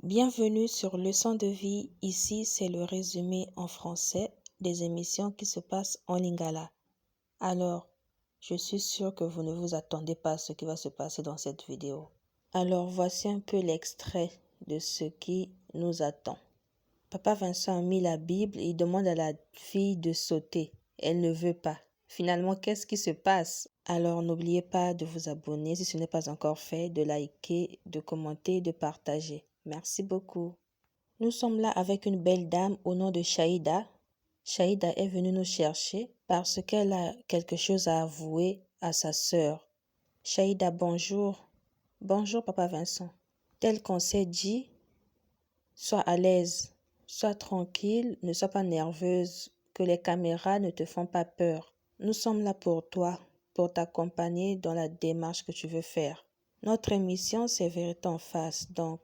Bienvenue sur Leçon de vie. Ici, c'est le résumé en français des émissions qui se passent en lingala. Alors, je suis sûre que vous ne vous attendez pas à ce qui va se passer dans cette vidéo. Alors, voici un peu l'extrait de ce qui nous attend. Papa Vincent a mis la Bible et il demande à la fille de sauter. Elle ne veut pas. Finalement, qu'est-ce qui se passe? Alors, n'oubliez pas de vous abonner si ce n'est pas encore fait, de liker, de commenter et de partager. Merci beaucoup. Nous sommes là avec une belle dame au nom de Shaïda. Shaïda est venue nous chercher parce qu'elle a quelque chose à avouer à sa sœur. Shaïda, bonjour. Bonjour, Papa Vincent. Tel qu'on s'est dit, sois à l'aise, sois tranquille, ne sois pas nerveuse, que les caméras ne te font pas peur. Nous sommes là pour toi, pour t'accompagner dans la démarche que tu veux faire. Notre émission, c'est Vérité en face, donc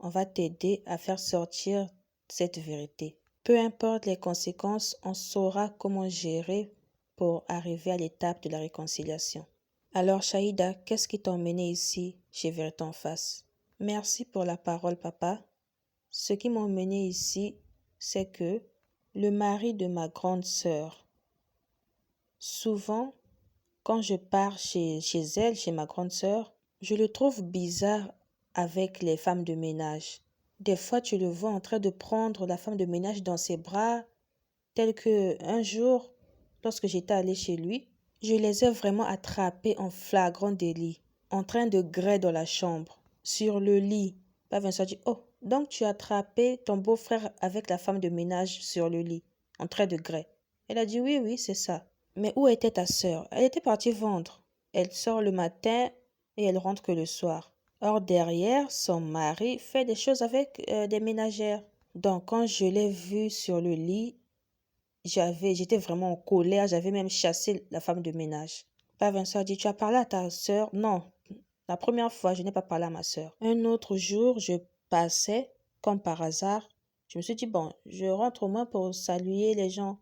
on va t'aider à faire sortir cette vérité. Peu importe les conséquences, on saura comment gérer pour arriver à l'étape de la réconciliation. Alors Shaïda, qu'est-ce qui t'a emmené ici chez Vérité en face? Merci pour la parole, papa. Ce qui m'a emmené ici, c'est que le mari de ma grande sœur, souvent, quand je pars chez elle, chez ma grande sœur, je le trouve bizarre avec les femmes de ménage. Des fois, tu le vois en train de prendre la femme de ménage dans ses bras, tel que un jour, lorsque j'étais allée chez lui, je les ai vraiment attrapés en flagrant délit, en train de grêler dans la chambre, sur le lit. Pas Vincent dit, oh, donc tu as attrapé ton beau-frère avec la femme de ménage sur le lit, en train de grêler. Elle a dit, oui, oui, c'est ça. Mais où était ta sœur? Elle était partie vendre. Elle sort le matin et elle rentre que le soir. Or, derrière, son mari fait des choses avec des ménagères. Donc, quand je l'ai vue sur le lit, j'étais vraiment en colère. J'avais même chassé la femme de ménage. Pas Vincent a dit, tu as parlé à ta sœur? Non, la première fois, je n'ai pas parlé à ma sœur. Un autre jour, je passais, comme par hasard. Je me suis dit, bon, je rentre au moins pour saluer les gens.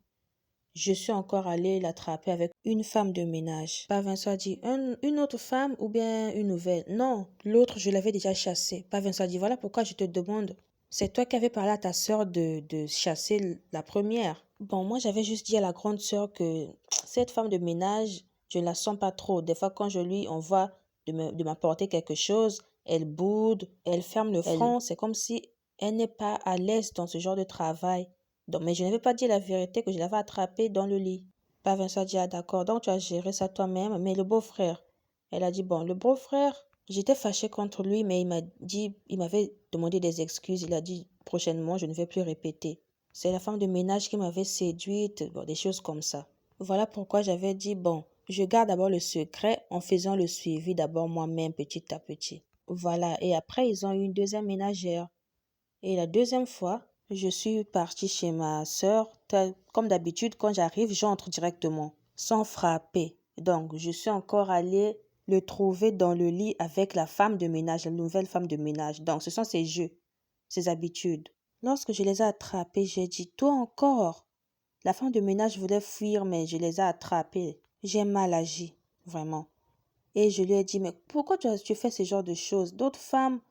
Je suis encore allée l'attraper avec une femme de ménage. Pas Vincent a dit, une autre femme ou bien une nouvelle? Non, l'autre, je l'avais déjà chassée. Pas Vincent a dit, voilà pourquoi je te demande. C'est toi qui avais parlé à ta sœur de chasser la première. Bon, moi, j'avais juste dit à la grande sœur que cette femme de ménage, je ne la sens pas trop. Des fois, quand je lui envoie de m'apporter quelque chose, elle boude, elle ferme le front. C'est comme si elle n'est pas à l'aise dans ce genre de travail. Donc, mais je n'avais pas dit la vérité que je l'avais attrapé dans le lit. Pas Vincent a dit, ah d'accord, donc tu as géré ça toi-même, mais le beau-frère. Elle a dit, bon, le beau-frère, j'étais fâchée contre lui, mais il m'avait demandé des excuses. Il a dit, prochainement, je ne vais plus répéter. C'est la femme de ménage qui m'avait séduite, bon, des choses comme ça. Voilà pourquoi j'avais dit, bon, je garde d'abord le secret en faisant le suivi d'abord moi-même petit à petit. Voilà, et après, ils ont eu une deuxième ménagère. Et la deuxième fois, je suis partie chez ma sœur. Comme d'habitude, quand j'arrive, j'entre directement, sans frapper. Donc, je suis encore allée le trouver dans le lit avec la femme de ménage, la nouvelle femme de ménage. Donc, ce sont ses jeux, ses habitudes. Lorsque je les ai attrapés, j'ai dit, toi encore. La femme de ménage voulait fuir, mais je les ai attrapés. J'ai mal agi, vraiment. Et je lui ai dit, mais pourquoi tu fais ce genre de choses? D'autres femmes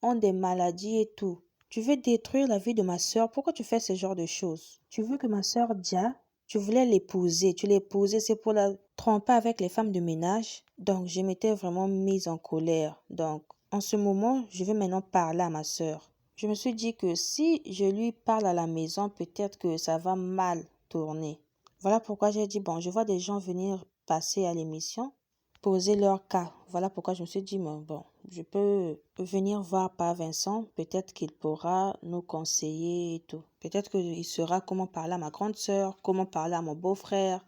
ont des maladies et tout. Tu veux détruire la vie de ma sœur, pourquoi tu fais ce genre de choses? Tu veux que ma sœur Dia, tu voulais l'épouser, tu l'as épousée, c'est pour la tromper avec les femmes de ménage. Donc, je m'étais vraiment mise en colère. Donc, en ce moment, je vais maintenant parler à ma sœur. Je me suis dit que si je lui parle à la maison, peut-être que ça va mal tourner. Voilà pourquoi j'ai dit, bon, je vois des gens venir passer à l'émission, poser leur cas. Voilà pourquoi je me suis dit, mais bon, je peux venir voir par Vincent. Peut-être qu'il pourra nous conseiller et tout. Peut-être qu'il saura comment parler à ma grande sœur, comment parler à mon beau-frère,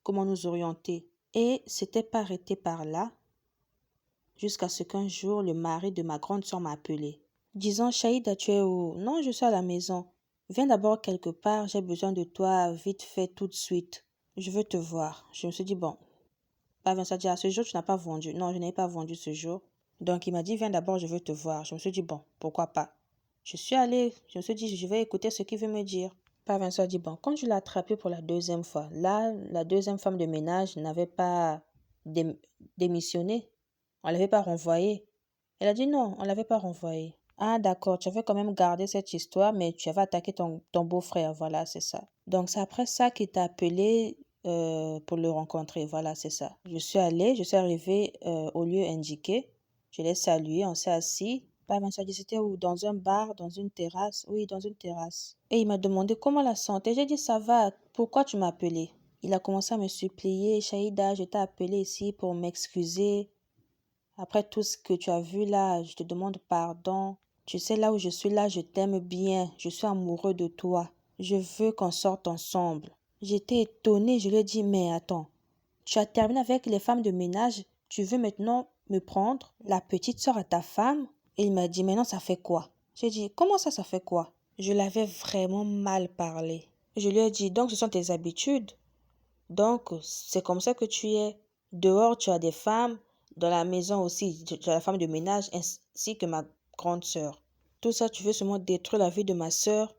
comment nous orienter. Et c'était pas arrêté par là, jusqu'à ce qu'un jour, le mari de ma grande sœur m'a appelé, disant, Shaïda, tu es où? Non, je suis à la maison. Viens d'abord quelque part, j'ai besoin de toi, vite fait, tout de suite. Je veux te voir. Je me suis dit, bon, pas Vincent dit, à ce jour, tu n'as pas vendu. Non, je n'avais pas vendu ce jour. Donc, il m'a dit, viens d'abord, je veux te voir. Je me suis dit, bon, pourquoi pas. Je suis allée, je me suis dit, je vais écouter ce qu'il veut me dire. Pas Vincent dit, bon, quand je l'ai attrapé pour la deuxième fois, là, la deuxième femme de ménage n'avait pas démissionné. On ne l'avait pas renvoyée. Elle a dit, non, on ne l'avait pas renvoyée. Ah, d'accord, tu avais quand même gardé cette histoire, mais tu avais attaqué ton beau-frère, voilà, c'est ça. Donc, c'est après ça qu'il t'a appelé pour le rencontrer, voilà, c'est ça. Je suis arrivée au lieu indiqué, je l'ai salué, on s'est assis. Pas ça dit, c'était où? Dans un bar, dans une terrasse? Oui, dans une terrasse. Et il m'a demandé comment la santé. J'ai dit, ça va, pourquoi tu m'as appelé? Il a commencé à me supplier, Shaïda, je t'ai appelé ici pour m'excuser. Après tout ce que tu as vu là, je te demande pardon. Tu sais, là où je suis là, je t'aime bien. Je suis amoureux de toi. Je veux qu'on sorte ensemble. J'étais étonnée, je lui ai dit, mais attends, tu as terminé avec les femmes de ménage, tu veux maintenant me prendre la petite sœur à ta femme? Et il m'a dit, maintenant ça fait quoi? J'ai dit, comment ça fait quoi? Je l'avais vraiment mal parlé. Je lui ai dit, donc ce sont tes habitudes. Donc, c'est comme ça que tu es. Dehors, tu as des femmes. Dans la maison aussi, tu as la femme de ménage ainsi que ma grande sœur. Tout ça, tu veux seulement détruire la vie de ma sœur.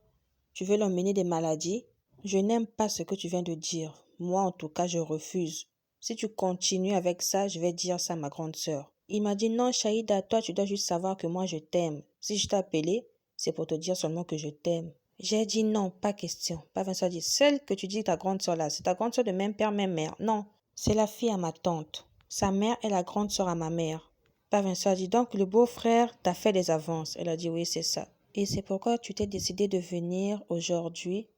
Tu veux l'emmener des maladies. Je n'aime pas ce que tu viens de dire. Moi, en tout cas, je refuse. Si tu continues avec ça, je vais dire ça à ma grande sœur. Il m'a dit non, Shaïda, toi, tu dois juste savoir que moi, je t'aime. Si je t'ai appelé, c'est pour te dire seulement que je t'aime. J'ai dit non, pas question. Pas Vincent a dit, celle que tu dis ta grande sœur là, c'est ta grande sœur de même père, même mère. Non, c'est la fille à ma tante. Sa mère est la grande sœur à ma mère. Pas Vincent a dit, donc le beau-frère t'a fait des avances. Elle a dit oui, c'est ça. Et c'est pourquoi tu t'es décidé de venir aujourd'hui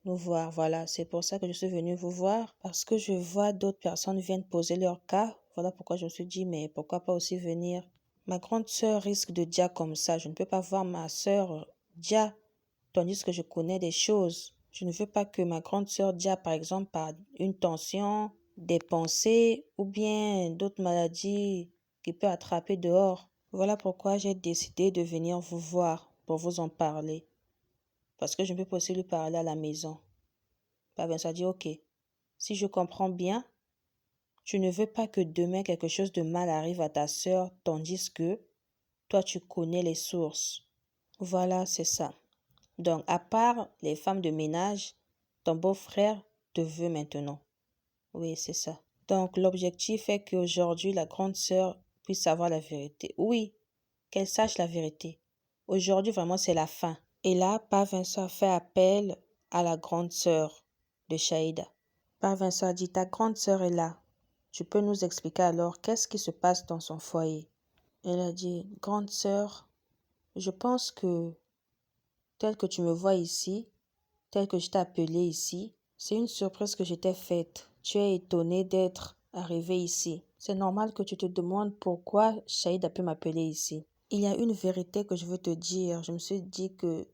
nous voir. Voilà, c'est pour ça que je suis venue vous voir. Parce que je vois d'autres personnes viennent poser leur cas. Voilà pourquoi je me suis dit, mais pourquoi pas aussi venir. Ma grande sœur risque de dire comme ça. Je ne peux pas voir ma sœur dire tandis que je connais des choses. Je ne veux pas que ma grande sœur dia, par exemple, par une tension, des pensées ou bien d'autres maladies qui peut attraper dehors. Voilà pourquoi j'ai décidé de venir vous voir pour vous en parler. Parce que je ne peux pas aussi lui parler à la maison. Bah ben ça dit ok. Si je comprends bien, tu ne veux pas que demain quelque chose de mal arrive à ta sœur, tandis que toi tu connais les sources. Voilà, c'est ça. Donc, à part les femmes de ménage, ton beau-frère te veut maintenant. Oui, c'est ça. Donc, l'objectif est qu'aujourd'hui, la grande sœur puisse savoir la vérité. Oui, qu'elle sache la vérité. Aujourd'hui, vraiment, c'est la fin. Et là, Père Vincent a fait appel à la grande sœur de Shaïda. Père Vincent a dit, ta grande sœur est là. Tu peux nous expliquer alors qu'est-ce qui se passe dans son foyer? Elle a dit, grande sœur, je pense que tel que tu me vois ici, tel que je t'ai appelé ici, c'est une surprise que je t'ai faite. Tu es étonné d'être arrivé ici. C'est normal que tu te demandes pourquoi Shaïd a pu m'appeler ici. Il y a une vérité que je veux te dire. Je me suis dit que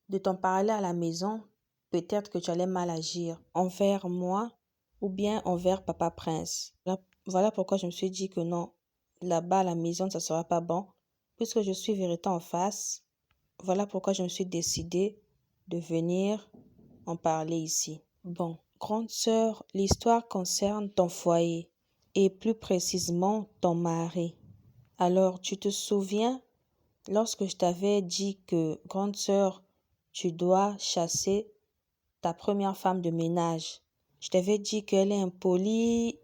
de t'en parler à la maison, peut-être que tu allais mal agir envers moi ou bien envers Papa Prince. Voilà pourquoi je me suis dit que non, là-bas à la maison, ça ne sera pas bon. Puisque je suis vérité en face, voilà pourquoi je me suis décidée de venir en parler ici. Bon, grande sœur, l'histoire concerne ton foyer et plus précisément ton mari. Alors, tu te souviens lorsque je t'avais dit que, grande sœur, tu dois chasser ta première femme de ménage. Je t'avais dit qu'elle est impolie,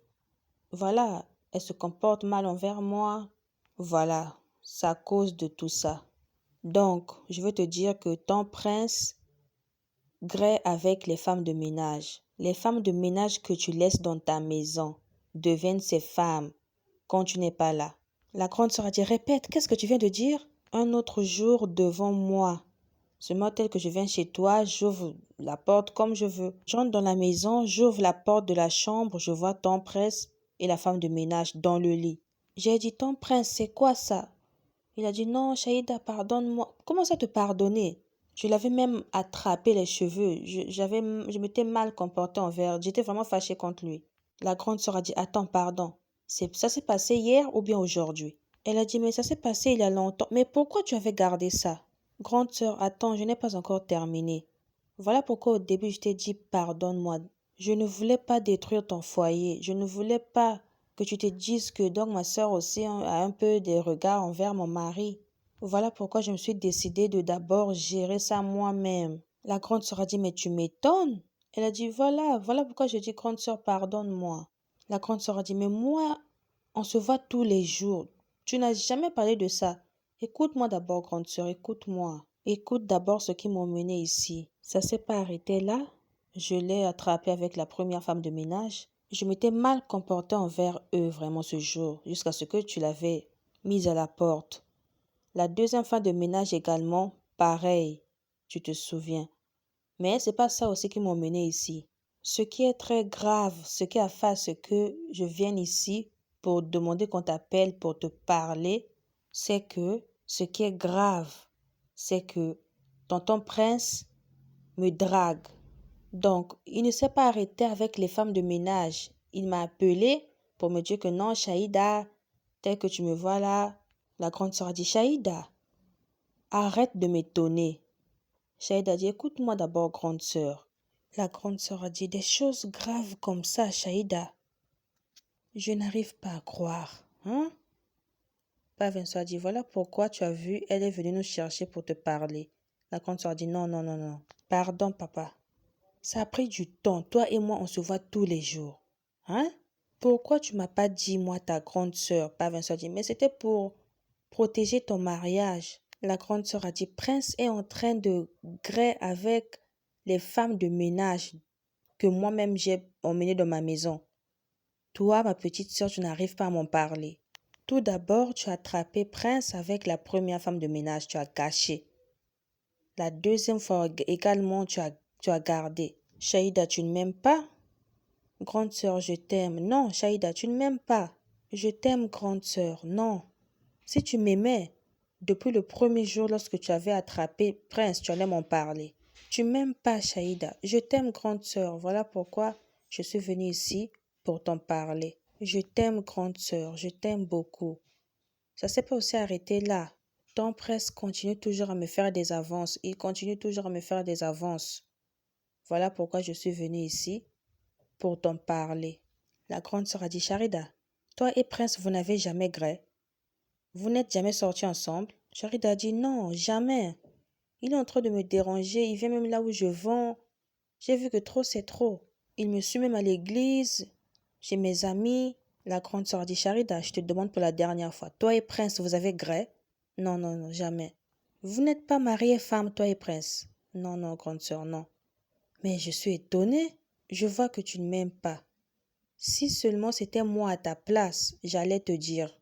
voilà, elle se comporte mal envers moi. Voilà, c'est à cause de tout ça. Donc, je veux te dire que ton prince grée avec les femmes de ménage. Les femmes de ménage que tu laisses dans ta maison deviennent ses femmes quand tu n'es pas là. La grande sœur a dit, répète, qu'est-ce que tu viens de dire? Un autre jour devant moi. Seulement tel que je viens chez toi, j'ouvre la porte comme je veux. J'entre dans la maison, j'ouvre la porte de la chambre, je vois ton prince et la femme de ménage dans le lit. J'ai dit, ton prince, c'est quoi ça? Il a dit, non, Shaïda, pardonne-moi. Comment ça te pardonner? Je l'avais même attrapé les cheveux. Je m'étais mal comportée envers. J'étais vraiment fâchée contre lui. La grande sœur a dit, attends, pardon. Ça s'est passé hier ou bien aujourd'hui? Elle a dit, mais ça s'est passé il y a longtemps. Mais pourquoi tu avais gardé ça? Grande sœur, attends, je n'ai pas encore terminé. Voilà pourquoi au début je t'ai dit, pardonne-moi. Je ne voulais pas détruire ton foyer. Je ne voulais pas que tu te dises que donc ma sœur aussi a un peu des regards envers mon mari. Voilà pourquoi je me suis décidée de d'abord gérer ça moi-même. La grande sœur a dit, mais tu m'étonnes. Elle a dit, voilà pourquoi je dis, grande sœur, pardonne-moi. La grande sœur a dit, mais moi, on se voit tous les jours. Tu n'as jamais parlé de ça. Écoute-moi d'abord, grande sœur, écoute-moi. Écoute d'abord ce qui m'a mené ici. Ça s'est pas arrêté là. Je l'ai attrapé avec la première femme de ménage. Je m'étais mal comportée envers eux vraiment ce jour, jusqu'à ce que tu l'avais mise à la porte. La deuxième femme de ménage également, pareil, tu te souviens. Mais c'est pas ça aussi qui m'a mené ici. Ce qui est très grave, ce qui a fait à ce que je vienne ici pour demander qu'on t'appelle pour te parler, c'est que ce qui est grave, c'est que tonton Prince me drague. Donc, il ne s'est pas arrêté avec les femmes de ménage. Il m'a appelé pour me dire que non, Shaïda, tel que tu me vois là, la grande sœur a dit, Shaïda, arrête de m'étonner. Shaïda a dit, écoute-moi d'abord, grande sœur. La grande sœur a dit, des choses graves comme ça, Shaïda. Je n'arrive pas à croire. Hein? Père Vincent a dit, voilà pourquoi tu as vu, elle est venue nous chercher pour te parler. La grande sœur a dit, non, non, non, non. Pardon, papa. Ça a pris du temps. Toi et moi, on se voit tous les jours. Hein? Pourquoi tu m'as pas dit, moi, ta grande sœur? Père Vincent a dit, mais c'était pour protéger ton mariage. La grande sœur a dit, Prince est en train de gré avec les femmes de ménage que moi-même j'ai emmenées dans ma maison. Toi, ma petite sœur, tu n'arrives pas à m'en parler. Tout d'abord, tu as attrapé Prince avec la première femme de ménage, tu as caché. La deuxième fois également, tu as gardé. Shaïda, tu ne m'aimes pas? Grande sœur, je t'aime. Non, Shaïda, tu ne m'aimes pas. Je t'aime, grande sœur. Non. Si tu m'aimais, depuis le premier jour lorsque tu avais attrapé Prince, tu allais m'en parler. Tu m'aimes pas, Shaïda. Je t'aime, grande sœur. Voilà pourquoi je suis venue ici pour t'en parler. Je t'aime, grande sœur. Je t'aime beaucoup. Ça s'est pas aussi arrêté là. Ton Prince continue toujours à me faire des avances. Il continue toujours à me faire des avances. Voilà pourquoi je suis venue ici pour t'en parler. La grande sœur a dit, Charida, toi et Prince, vous n'avez jamais gré. Vous n'êtes jamais sortis ensemble? Charida a dit, non, jamais. Il est en train de me déranger, il vient même là où je vends. J'ai vu que trop c'est trop. Il me suit même à l'église, chez mes amis. La grande sœur a dit, Charida, je te demande pour la dernière fois, toi et Prince, vous avez gré? Non, non, non, jamais. Vous n'êtes pas mariés femme, toi et Prince? Non, non, grande sœur, non. Mais je suis étonnée. Je vois que tu ne m'aimes pas. Si seulement c'était moi à ta place, j'allais te dire.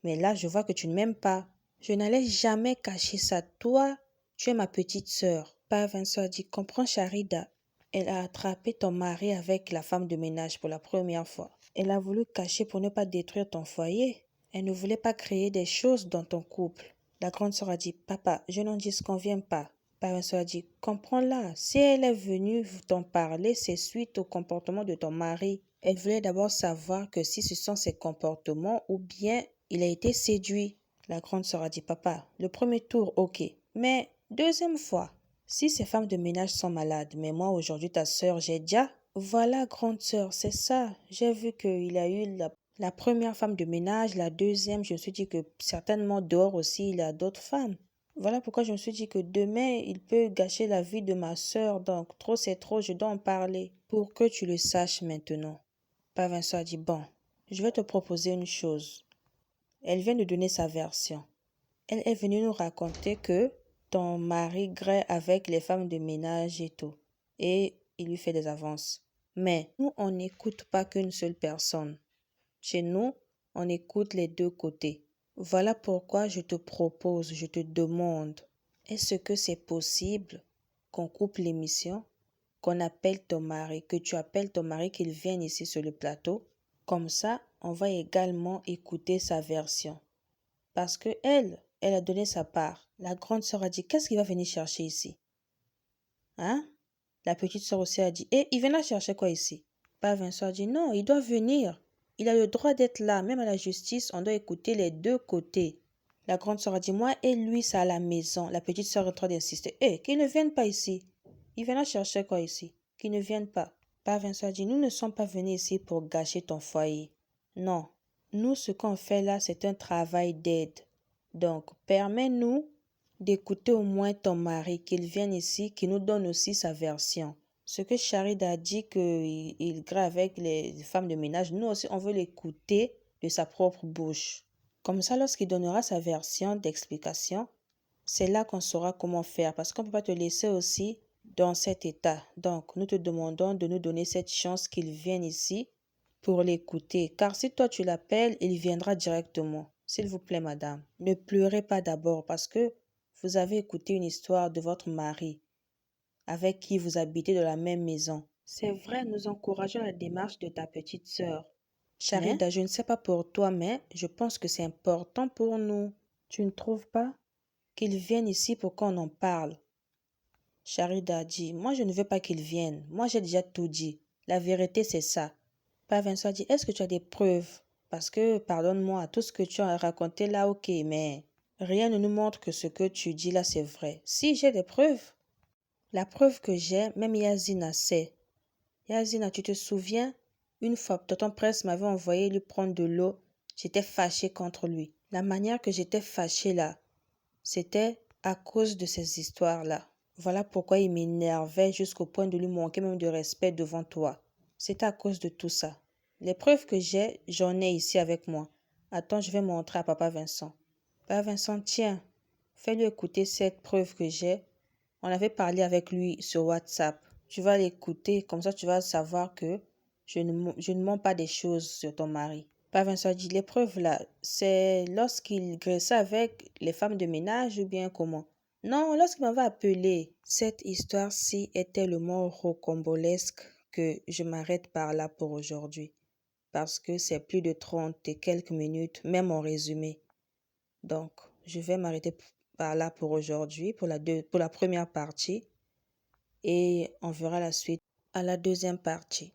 Mais là, je vois que tu ne m'aimes pas. Je n'allais jamais cacher ça. Toi, tu es ma petite sœur. Père Vincent a dit, comprends Charida. Elle a attrapé ton mari avec la femme de ménage pour la première fois. Elle a voulu cacher pour ne pas détruire ton foyer. Elle ne voulait pas créer des choses dans ton couple. La grande sœur a dit, papa, je n'en disconviens pas. Père Vincent a dit, comprends-la. Si elle est venue t'en parler, c'est suite au comportement de ton mari. Elle voulait d'abord savoir que si ce sont ses comportements ou bien il a été séduit. La grande sœur a dit, papa, le premier tour, ok. Mais deuxième fois, si ces femmes de ménage sont malades, mais moi aujourd'hui ta sœur, j'ai déjà. Voilà, grande sœur, c'est ça. J'ai vu qu'il a eu la première femme de ménage, la deuxième, je me suis dit que certainement dehors aussi, il a d'autres femmes. Voilà pourquoi je me suis dit que demain, il peut gâcher la vie de ma sœur. Donc, trop c'est trop, je dois en parler. Pour que tu le saches maintenant. Père Vincent a dit, bon, je vais te proposer une chose. Elle vient de donner sa version. Elle est venue nous raconter que ton mari grée avec les femmes de ménage et tout. Et il lui fait des avances. Mais nous, on n'écoute pas qu'une seule personne. Chez nous, on écoute les deux côtés. Voilà pourquoi je te propose, je te demande, est-ce que c'est possible qu'on coupe l'émission, qu'on appelle ton mari, que tu appelles ton mari, qu'il vienne ici sur le plateau? Comme ça, on va également écouter sa version. Parce que elle a donné sa part. La grande sœur a dit, qu'est-ce qu'il va venir chercher ici? Hein? La petite sœur aussi a dit, il viendra chercher quoi ici? Père Vincent a dit, non, il doit venir. Il a le droit d'être là. Même à la justice, on doit écouter les deux côtés. La grande sœur a dit, moi et lui, c'est à la maison. La petite sœur est en train d'insister. Qu'il ne vienne pas ici. Il viendra chercher quoi ici? Qu'il ne vienne pas. Père Vincent a dit, nous ne sommes pas venus ici pour gâcher ton foyer. Non. Nous, ce qu'on fait là, c'est un travail d'aide. Donc, permets-nous d'écouter au moins ton mari, qu'il vienne ici, qu'il nous donne aussi sa version. Ce que Charid a dit qu'il grave avec les femmes de ménage, nous aussi, on veut l'écouter de sa propre bouche. Comme ça, lorsqu'il donnera sa version d'explication, c'est là qu'on saura comment faire parce qu'on ne peut pas te laisser aussi dans cet état. Donc, nous te demandons de nous donner cette chance qu'il vienne ici pour l'écouter. Car si toi tu l'appelles, il viendra directement. S'il vous plaît, madame, ne pleurez pas d'abord parce que vous avez écouté une histoire de votre mari avec qui vous habitez dans la même maison. C'est vrai, nous encourageons la démarche de ta petite sœur. Charida, je ne sais pas pour toi, mais je pense que c'est important pour nous. Tu ne trouves pas? Qu'il vienne ici pour qu'on en parle. Charida dit, moi je ne veux pas qu'il vienne. Moi j'ai déjà tout dit. La vérité c'est ça. Père Vincent dit, est-ce que tu as des preuves? Parce que, pardonne-moi, tout ce que tu as raconté là, ok, mais rien ne nous montre que ce que tu dis là c'est vrai. Si j'ai des preuves, la preuve que j'ai, même Yazina sait. Yazina, tu te souviens? Une fois, tonton Presse m'avait envoyé lui prendre de l'eau. J'étais fâchée contre lui. La manière que j'étais fâchée là, c'était à cause de ces histoires-là. Voilà pourquoi il m'énervait jusqu'au point de lui manquer même de respect devant toi. C'était à cause de tout ça. Les preuves que j'ai, j'en ai ici avec moi. Attends, je vais montrer à papa Vincent. Papa Vincent, tiens, fais-lui écouter cette preuve que j'ai. On avait parlé avec lui sur WhatsApp. Tu vas l'écouter, comme ça tu vas savoir que je ne mens pas des choses sur ton mari. Pas Vincent dit, l'épreuve là, c'est lorsqu'il graissait avec les femmes de ménage ou bien comment? Non, lorsqu'il m'avait appelé. Cette histoire-ci est tellement rocambolesque que je m'arrête par là pour aujourd'hui. Parce que c'est plus de 30 et quelques minutes, même en résumé. Donc, je vais m'arrêter par là pour aujourd'hui, pour la première partie. Et on verra la suite à la deuxième partie.